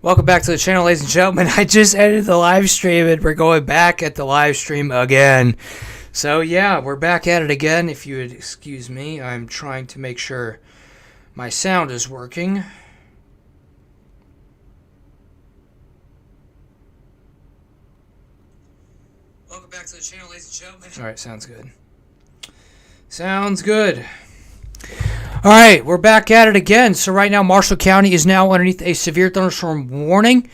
Welcome back to the channel, ladies and gentlemen. I just ended the live stream and we're going back at the live stream again. So yeah, we're back at it again. If you would excuse me, I'm trying to make sure my sound is working. Welcome back to the channel, ladies and gentlemen. Alright, sounds good. Sounds good. Alright, we're back at it again. So right now, Marshall County is now underneath a severe thunderstorm warning.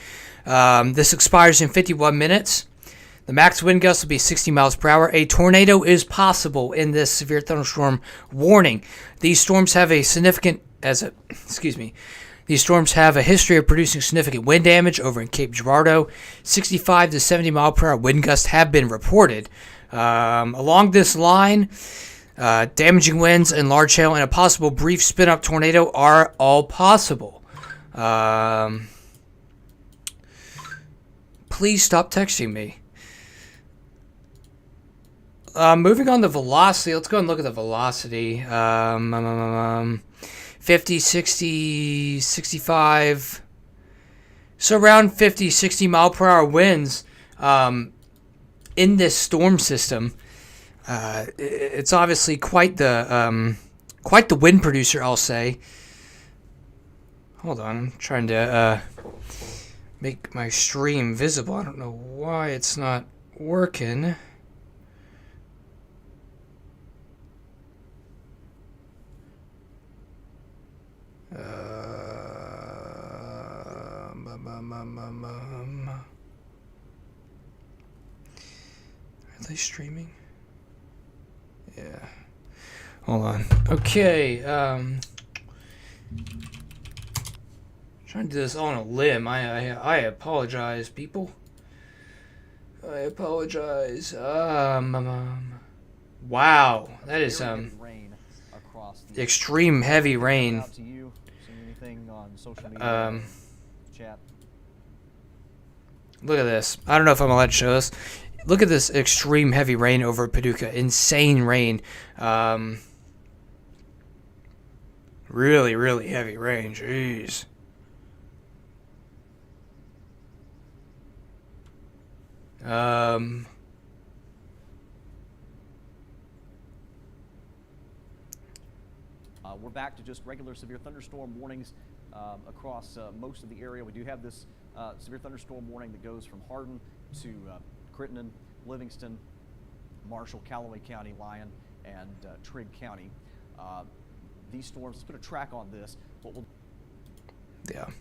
This expires in 51 minutes. The max wind gust will be 60 miles per hour. A tornado is possible in this severe thunderstorm warning. These storms have a significant, These storms have a history of producing significant wind damage over in Cape Girardeau. 65 to 70 mile per hour wind gusts have been reported. Along this line, damaging winds and large hail and a possible brief spin-up tornado are all possible. Please stop texting me. Moving on to velocity. Let's go and look at the velocity. 50, 60, 65. So around 50, 60 mile per hour winds in this storm system. It's obviously quite the wind producer, I'll say. Hold on, I'm trying to make my stream visible. I don't know why it's not working. Are they streaming? Yeah. Hold on. Okay. Trying to do this on a limb. I apologize, people. I apologize. Wow, that is extreme heavy rain. Look at this. I don't know if I'm allowed to show this. Look at this extreme heavy rain over Paducah. Insane rain. Really, really heavy rain. Jeez. We're back to just regular severe thunderstorm warnings across most of the area. We do have this severe thunderstorm warning that goes from Hardin to Crittenden, Livingston, Marshall, Callaway County, Lyon, and Trigg County. These storms, let's put a track on this. Yeah.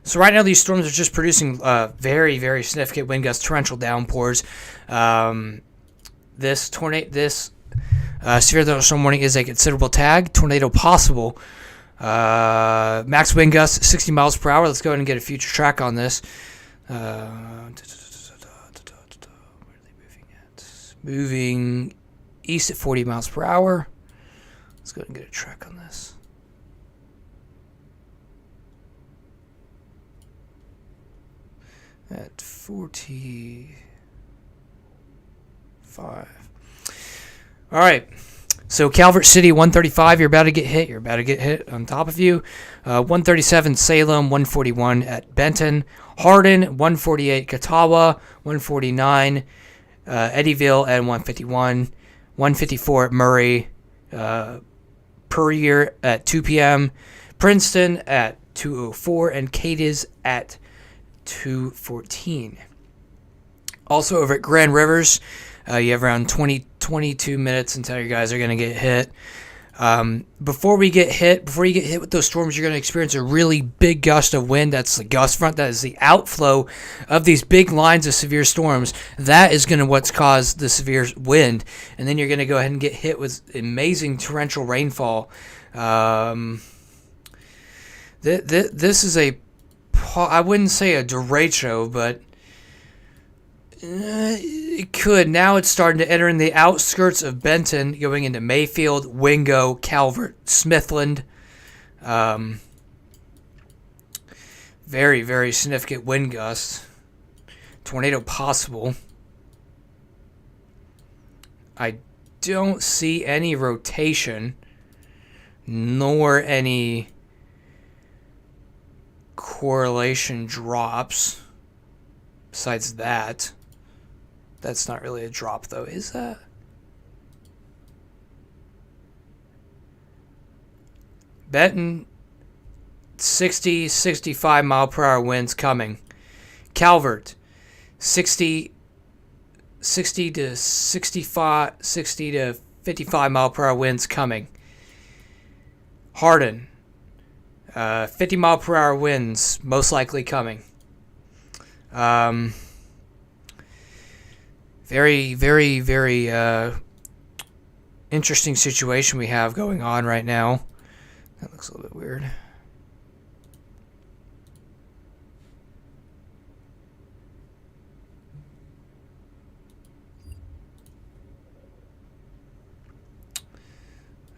So right now these storms are just producing very, very significant wind gusts, torrential downpours. This severe thunderstorm warning is a considerable tag. Tornado possible. Max wind gusts 60 miles per hour. Let's go ahead and get a future track on this. Where are they moving at? Moving east at 40 miles per hour. Let's go ahead and get a track on this. At 45. All right. So Calvert City, 135, you're about to get hit. You're about to get hit on top of you. 137, Salem, 141 at Benton. Hardin, 148, Catawba, 149, Eddyville, and 151. 154 at Murray. Puryear at 2 p.m. Princeton at 2:04, and Cadiz at 2:14. Also over at Grand Rivers, you have around 22 minutes until you guys are going to get hit. Before you get hit with those storms, you're going to experience a really big gust of wind. That's the gust front. That is the outflow of these big lines of severe storms. That is going to what's caused the severe wind. And then you're going to go ahead and get hit with amazing torrential rainfall. This is I wouldn't say a derecho, but it could. Now it's starting to enter in the outskirts of Benton, going into Mayfield, Wingo, Calvert, Smithland. Very, very significant wind gusts. Tornado possible. I don't see any rotation, nor any correlation drops. Besides that, that's not really a drop though, is that? Benton, 60, 65 mile per hour winds coming. Calvert, 60 to 65, 60 to 55 mile per hour winds coming. Hardin, 50 mile per hour winds most likely coming. Very, very, very interesting situation we have going on right now. That looks a little bit weird.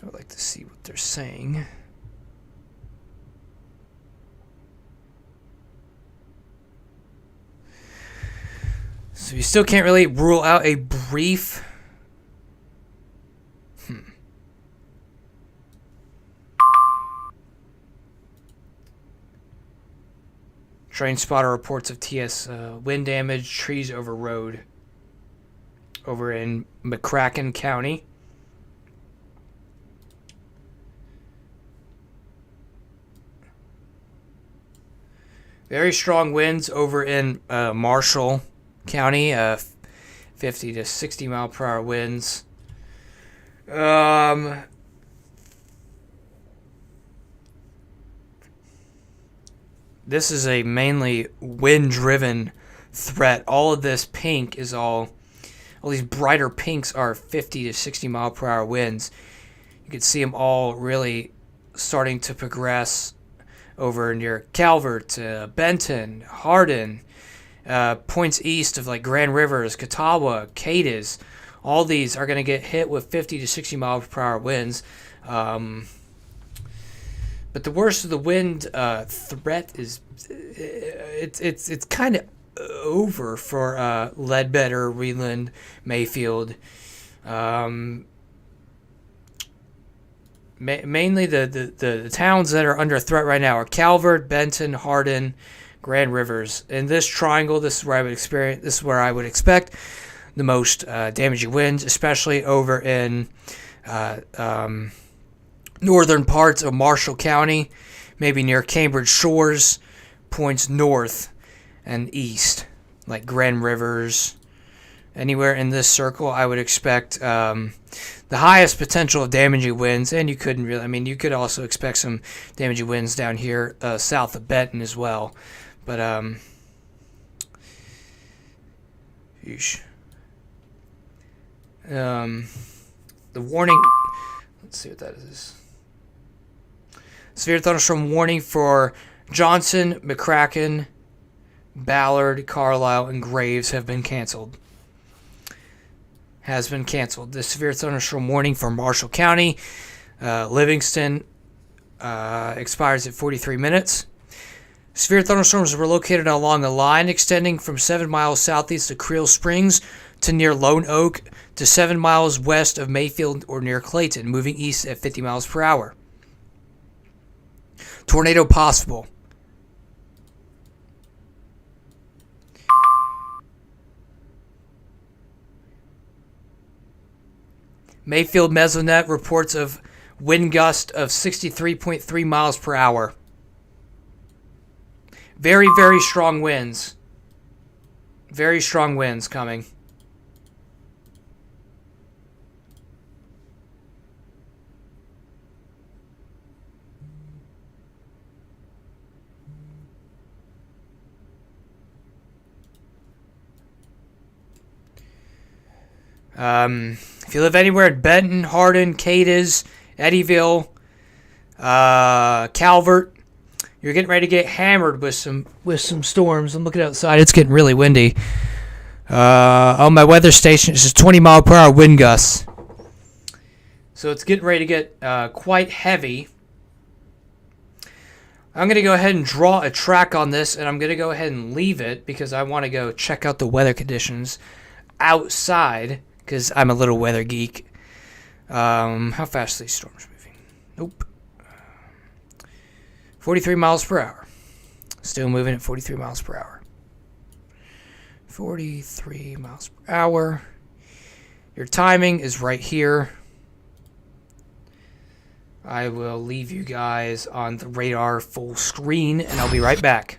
I would like to see what they're saying. So you still can't really rule out a brief... Train spotter reports of TS wind damage, trees over road over in McCracken County. Very strong winds over in Marshall County, 50 to 60 mile per hour winds. This is a mainly wind-driven threat. All of this pink is all these brighter pinks are 50 to 60 mile per hour winds. You can see them all really starting to progress over near Calvert, Benton, Hardin, points east of like Grand Rivers, Catawba, Cadiz. All these are going to get hit with 50 to 60 mile per hour winds. But the worst of the wind threat is it's kind of over for Ledbetter, Wheeland, Mayfield. Mainly the towns that are under threat right now are Calvert, Benton, Hardin, Grand Rivers. In this triangle, this is where I would expect the most damaging winds, especially over in northern parts of Marshall County, maybe near Cambridge Shores, points north and east, like Grand Rivers. Anywhere in this circle, I would expect the highest potential of damaging winds, and you could also expect some damaging winds down here south of Benton as well. But, yeesh. The warning, let's see what that is. Severe thunderstorm warning for Johnson, McCracken, Ballard, Carlisle, and Graves has been canceled. The severe thunderstorm warning for Marshall County, Livingston, expires at 43 minutes. Severe thunderstorms were located along a line extending from 7 miles southeast of Creel Springs to near Lone Oak to 7 miles west of Mayfield or near Clayton, moving east at 50 miles per hour. Tornado possible. Mayfield Mesonet reports of wind gust of 63.3 miles per hour. Very, very strong winds. Very strong winds coming. If you live anywhere at Benton, Hardin, Cadiz, Eddyville, Calvert, you're getting ready to get hammered with some storms. I'm looking outside; it's getting really windy. On my weather station, it's just 20 mile per hour wind gusts, so it's getting ready to get quite heavy. I'm going to go ahead and draw a track on this, and I'm going to go ahead and leave it because I want to go check out the weather conditions outside. Because I'm a little weather geek. How fast are these storms moving? Nope. 43 miles per hour. Still moving at 43 miles per hour. 43 miles per hour. Your timing is right here. I will leave you guys on the radar full screen, and I'll be right back.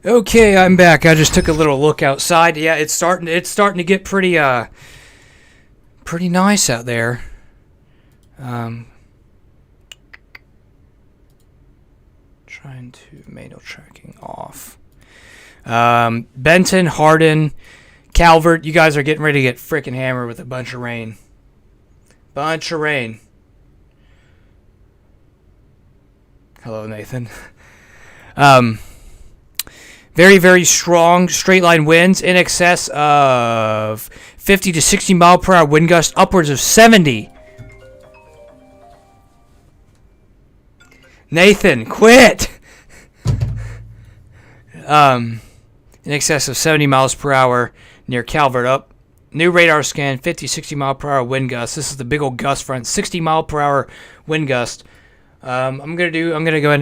Okay, I'm back. I just took a little look outside. Yeah, it's starting to get pretty pretty nice out there. Trying to manual tracking off. Benton, Hardin, Calvert, you guys are getting ready to get freaking hammered with a bunch of rain. Bunch of rain. Hello, Nathan. Very, very strong straight line winds in excess of 50 to 60 mile per hour wind gust, upwards of 70. Nathan, quit! In excess of 70 miles per hour near Calvert up. New radar scan, 50, 60 mile per hour wind gust. This is the big old gust front, 60 mile per hour wind gust. I'm gonna go ahead